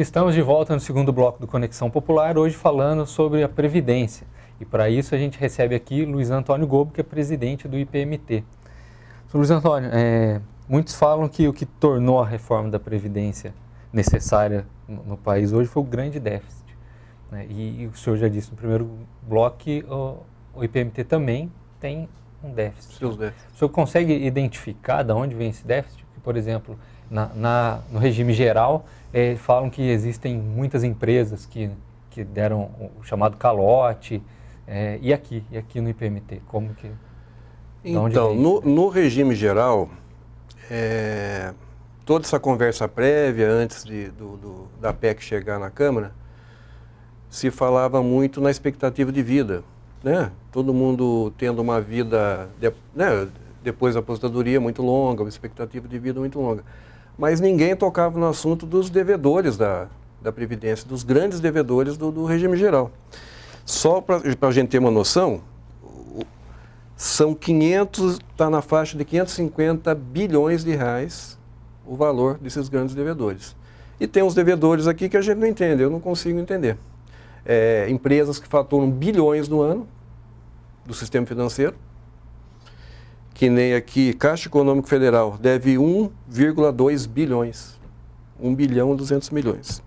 Estamos de volta no segundo bloco do Conexão Popular, hoje falando sobre a Previdência. E para isso a gente recebe aqui Luiz Antônio Gobo, que é presidente do IPMT. Luiz Antônio, muitos falam que o que tornou a reforma da Previdência necessária no país hoje foi o grande déficit, né? E o senhor já disse no primeiro bloco que o IPMT também tem um déficit. O senhor consegue identificar de onde vem esse déficit? Por exemplo, no regime geral, falam que existem muitas empresas que deram o chamado calote, e aqui no IPMT, como que... Então, no regime geral, toda essa conversa prévia, antes da PEC chegar na Câmara, se falava muito na expectativa de vida, né? Todo mundo tendo uma vida, depois da aposentadoria muito longa, uma expectativa de vida muito longa. Mas ninguém tocava no assunto dos devedores da Previdência, dos grandes devedores do regime geral. Só para a gente ter uma noção, está na faixa de 550 bilhões de reais o valor desses grandes devedores. E tem uns devedores aqui que a gente não entende, eu não consigo entender. Empresas que faturam bilhões no ano do sistema financeiro, que nem aqui, Caixa Econômica Federal deve 1,2 bilhões, 1 bilhão e 200 milhões.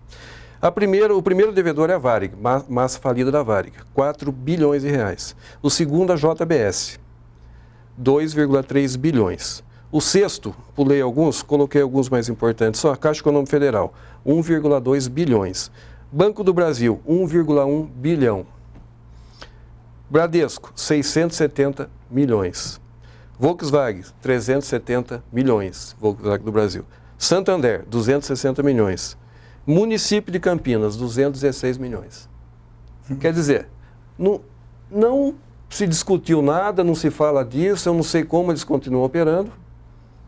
O primeiro devedor é a Varig, massa falida da Varig, 4 bilhões de reais. O segundo, a JBS, 2,3 bilhões. O sexto, pulei alguns, coloquei alguns mais importantes, só a Caixa Econômica Federal, 1,2 bilhões. Banco do Brasil, 1,1 bilhão. Bradesco, 670 milhões. Volkswagen, 370 milhões, Volkswagen do Brasil. Santander, 260 milhões. Município de Campinas, 216 milhões. Quer dizer, não se discutiu nada, não se fala disso, eu não sei como eles continuam operando.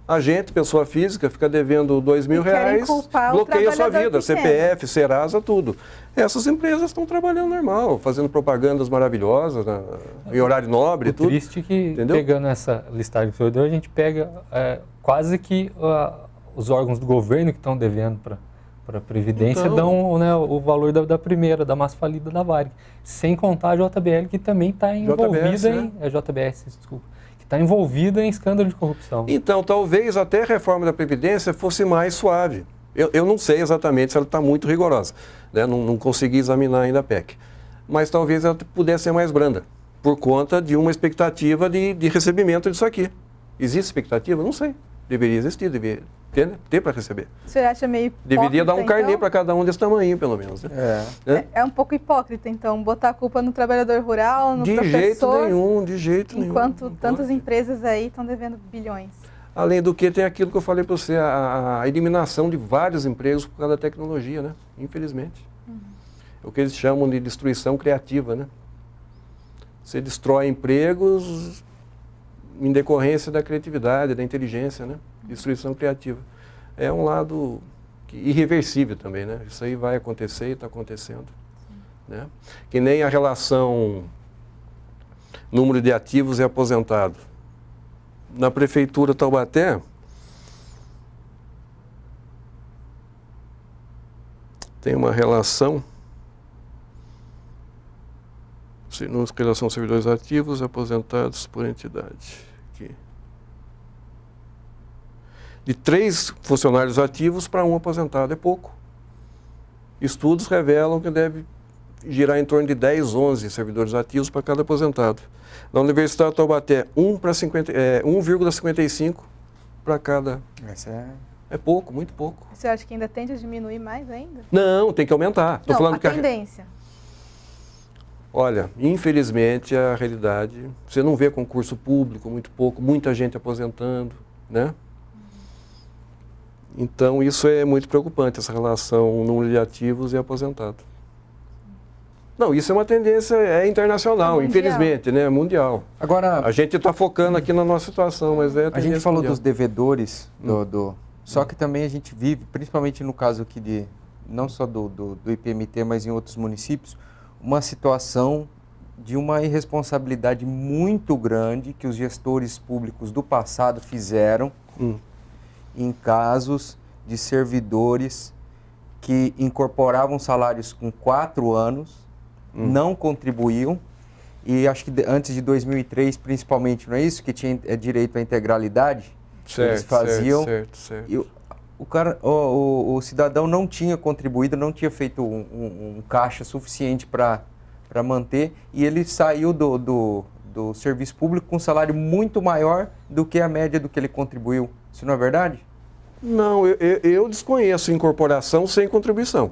A gente, pessoa física, fica devendo R$2.000, bloqueia a sua vida, CPF, Serasa, tudo. Essas empresas estão trabalhando normal, fazendo propagandas maravilhosas, em horário nobre, tudo. Triste que, entendeu? Pegando essa listagem que o senhor deu, a gente pega quase que os órgãos do governo que estão devendo para a Previdência dão, né, o valor da primeira, da massa falida da Varig. Sem contar a JBL, que também está envolvida está envolvida em escândalo de corrupção. Então, talvez até a reforma da Previdência fosse mais suave. Eu não sei exatamente se ela está muito rigorosa, né? Não consegui examinar ainda a PEC. Mas talvez ela pudesse ser mais branda, por conta de uma expectativa de recebimento disso aqui. Existe expectativa? Não sei. Deveria existir, deveria ter para receber. O senhor acha meio hipócrita, deveria dar um carnê para cada um desse tamanho, pelo menos. Né? É um pouco hipócrita, então, botar a culpa no trabalhador rural, no professor... De jeito nenhum. Enquanto tantas empresas aí estão devendo bilhões. Além do que, tem aquilo que eu falei para você, a eliminação de vários empregos por causa da tecnologia, né? Infelizmente. É o que eles chamam de destruição criativa, né? Você destrói empregos em decorrência da criatividade, da inteligência, né? Destruição criativa. É um lado irreversível também, né? Isso aí vai acontecer e está acontecendo. Né? Que nem a relação número de ativos e aposentados. Na Prefeitura de Taubaté, tem uma relação, em relação aos servidores ativos aposentados por entidade. Aqui. De 3 funcionários ativos para 1 aposentado, é pouco. Estudos revelam que deve girar em torno de 10, 11 servidores ativos para cada aposentado. Na Universidade de Taubaté, 1,55 para cada. É pouco, muito pouco. Você acha que ainda tende a diminuir mais ainda? Não, tem que aumentar. Tô falando que tendência. Olha, infelizmente a realidade, você não vê concurso público, muito pouco, muita gente aposentando, né? Então isso é muito preocupante, essa relação número de ativos e aposentado. Não, isso é uma tendência internacional, infelizmente, né? Mundial. Agora, a gente está focando aqui na nossa situação, mas é a tendência gente falou mundial. Dos devedores, só que também a gente vive, principalmente no caso aqui não só do IPMT, mas em outros municípios, uma situação de uma irresponsabilidade muito grande que os gestores públicos do passado fizeram em casos de servidores que incorporavam salários com 4 anos, não contribuíam, e acho que antes de 2003, principalmente, não é isso? Que tinha direito à integralidade, eles faziam. Certo. E o cidadão não tinha contribuído, não tinha feito um caixa suficiente para manter, e ele saiu do serviço público com um salário muito maior do que a média do que ele contribuiu. Isso não é verdade? Não, eu desconheço incorporação sem contribuição.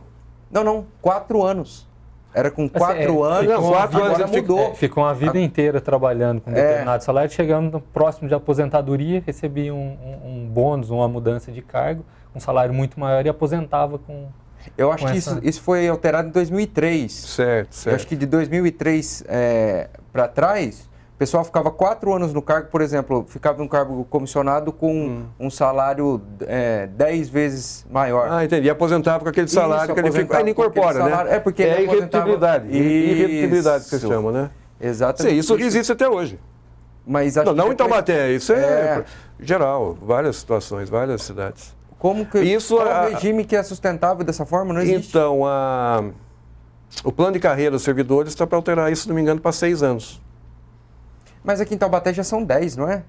Não, 4 anos. Era com 4 anos, não, 4 anos agora mudou. Ficou uma vida inteira trabalhando com determinado salário, chegando no próximo de aposentadoria, recebia um bônus, uma mudança de cargo, um salário muito maior e aposentava com... Eu acho que isso foi alterado em 2003. Certo. Eu acho que de 2003 para trás, o pessoal ficava 4 anos no cargo, por exemplo, ficava num cargo comissionado com um salário 10 vezes maior. Ah, entendi. E aposentava com aquele salário que ele fica. Aí ele incorpora, né? Porque é a irredutibilidade. Irredutibilidade que se chama, né? Exatamente. Sim, isso existe até hoje. Mas acho não que em Taubaté, isso é geral, várias situações, várias cidades. Como que qual regime que é sustentável dessa forma? Não existe. Então, o plano de carreira dos servidores está para alterar isso, se não me engano, para 6 anos. Mas aqui em Taubaté já são 10, não é?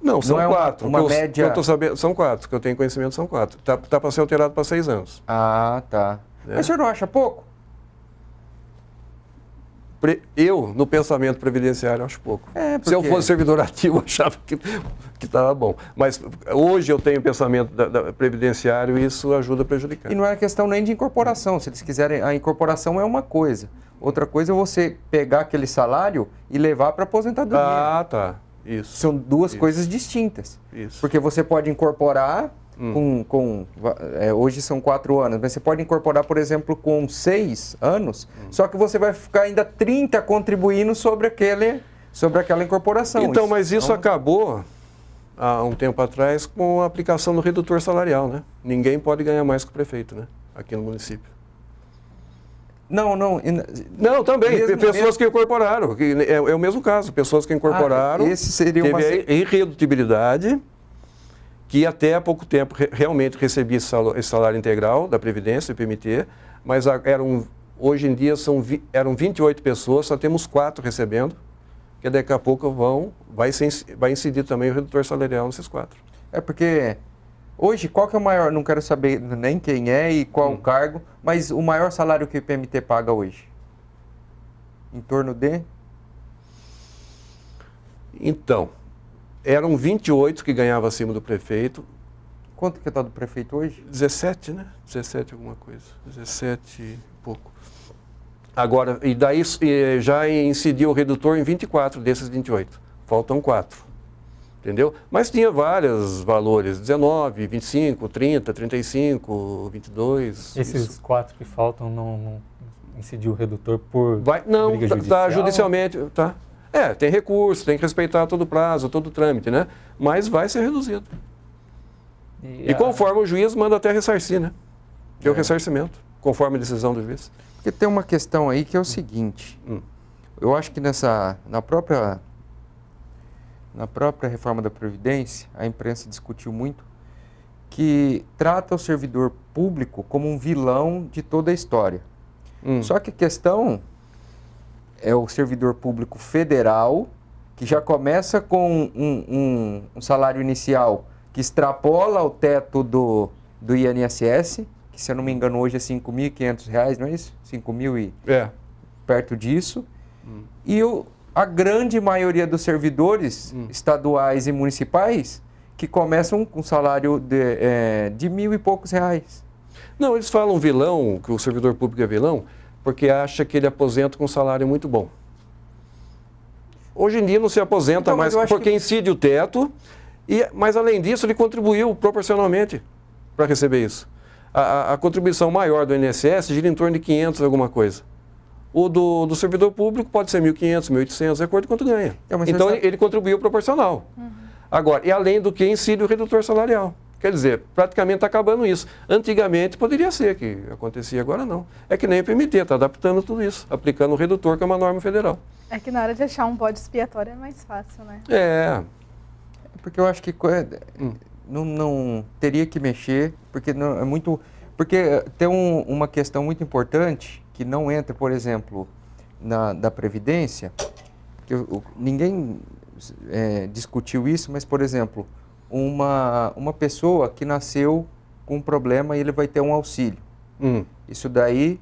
Não, são 4. Uma média... eu tô sabendo, são 4, que eu tenho conhecimento, são 4. Tá para ser alterado para 6 anos. Ah, tá. Mas o senhor não acha pouco? Eu, no pensamento previdenciário, acho pouco. Porque... Se eu fosse servidor ativo, eu achava que estava bom. Mas hoje eu tenho pensamento previdenciário e isso ajuda a prejudicar. E não é questão nem de incorporação. Se eles quiserem, a incorporação é uma coisa. Outra coisa é você pegar aquele salário e levar para a aposentadoria. Ah, tá. Isso. São duas coisas distintas. Isso. Porque você pode incorporar hoje são 4 anos, mas você pode incorporar, por exemplo, com 6 anos, só que você vai ficar ainda 30 contribuindo sobre aquela incorporação. Então, mas isso acabou há um tempo atrás com a aplicação do redutor salarial, né? Ninguém pode ganhar mais que o prefeito, né? Aqui no município. Não, também. Pessoas que incorporaram. É o mesmo caso. Pessoas que incorporaram. Esse seria teve a irredutibilidade, que até há pouco tempo realmente recebia esse salário integral da Previdência, do IPMT, mas hoje em dia eram 28 pessoas, só temos 4 recebendo, que daqui a pouco vai incidir também o redutor salarial nesses 4. É porque hoje, qual que é o maior, não quero saber nem quem é e qual o cargo, mas o maior salário que o IPMT paga hoje? Em torno de? Então, eram 28 que ganhavam acima do prefeito. Quanto que está do prefeito hoje? 17, né? 17 alguma coisa. 17 e pouco. Agora, e daí já incidiu o redutor em 24 desses 28. Faltam 4. Entendeu? Mas tinha vários valores, 19, 25, 30, 35, 22. Esses isso. 4 que faltam não incidiu o redutor por não, briga judicial? Tá judicialmente, tá. Tem recurso, tem que respeitar todo o prazo, todo o trâmite, né? Mas vai ser reduzido. E conforme o juiz manda até ressarcir, né? Que é o ressarcimento, conforme a decisão do juiz. Porque tem uma questão aí que é o seguinte, eu acho que na própria reforma da Previdência, a imprensa discutiu muito, que trata o servidor público como um vilão de toda a história. Só que a questão é o servidor público federal, que já começa com um salário inicial que extrapola o teto do INSS, que se eu não me engano hoje é R$ 5.500, não é isso? 5.000 e perto disso. E a grande maioria dos servidores estaduais e municipais que começam com salário de R$1.000 e poucos. Não, eles falam vilão, que o servidor público é vilão, porque acha que ele aposenta com um salário muito bom. Hoje em dia não se aposenta mais porque incide o teto, mas além disso ele contribuiu proporcionalmente para receber isso. A contribuição maior do INSS gira em torno de 500 alguma coisa. O do servidor público pode ser 1.500, 1.800, de acordo com quanto ganha. Então ele contribuiu proporcional. Agora, e além do que incide o redutor salarial. Quer dizer, praticamente está acabando isso. Antigamente poderia ser que acontecia, agora não. É que nem o IPMT, está adaptando tudo isso, aplicando o redutor, que é uma norma federal. É que na hora de achar um bode expiatório é mais fácil, né? Porque eu acho que não teria que mexer, porque não, é muito... Porque tem uma questão muito importante que não entra, por exemplo, da Previdência, que ninguém discutiu isso, mas, por exemplo, uma pessoa que nasceu com um problema e ele vai ter um auxílio. Isso daí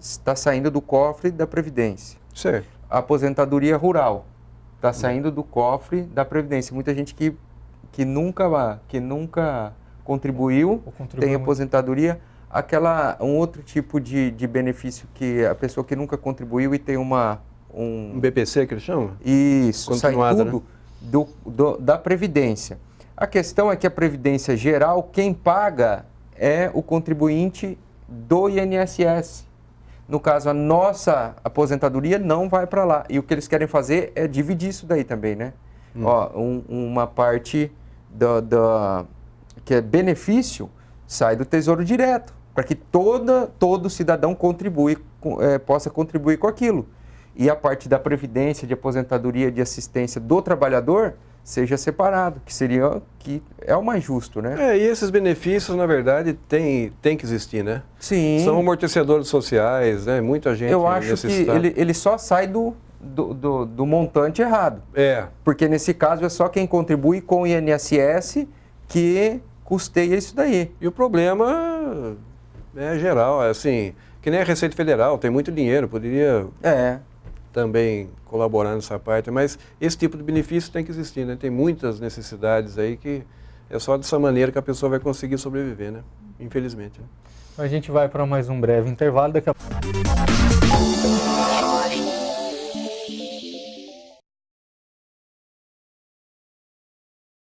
está saindo do cofre da Previdência. Certo. A aposentadoria rural está saindo do cofre da Previdência. Muita gente que nunca contribuiu, tem aposentadoria. Um outro tipo de benefício que a pessoa que nunca contribuiu e tem um BPC que eles chamam? Isso, sai Continuado, tudo, né? Da Previdência. A questão é que a Previdência Geral, quem paga é o contribuinte do INSS. No caso, a nossa aposentadoria não vai para lá. E o que eles querem fazer é dividir isso daí também, né? Ó, uma parte que é benefício sai do Tesouro Direto, para que todo cidadão possa contribuir com aquilo. E a parte da Previdência, de aposentadoria, de assistência do trabalhador seja separado, que é o mais justo, né? E esses benefícios, na verdade, tem que existir, né? Sim. São amortecedores sociais, né? Muita gente Eu acho que ele só sai do montante errado. Porque nesse caso é só quem contribui com o INSS que custeia isso daí. E o problema é geral, é assim, que nem a Receita Federal, tem muito dinheiro, poderia também colaborar nessa parte, mas esse tipo de benefício tem que existir, né? Tem muitas necessidades aí que é só dessa maneira que a pessoa vai conseguir sobreviver, né? Infelizmente. Né? A gente vai para mais um breve intervalo, daqui a pouco.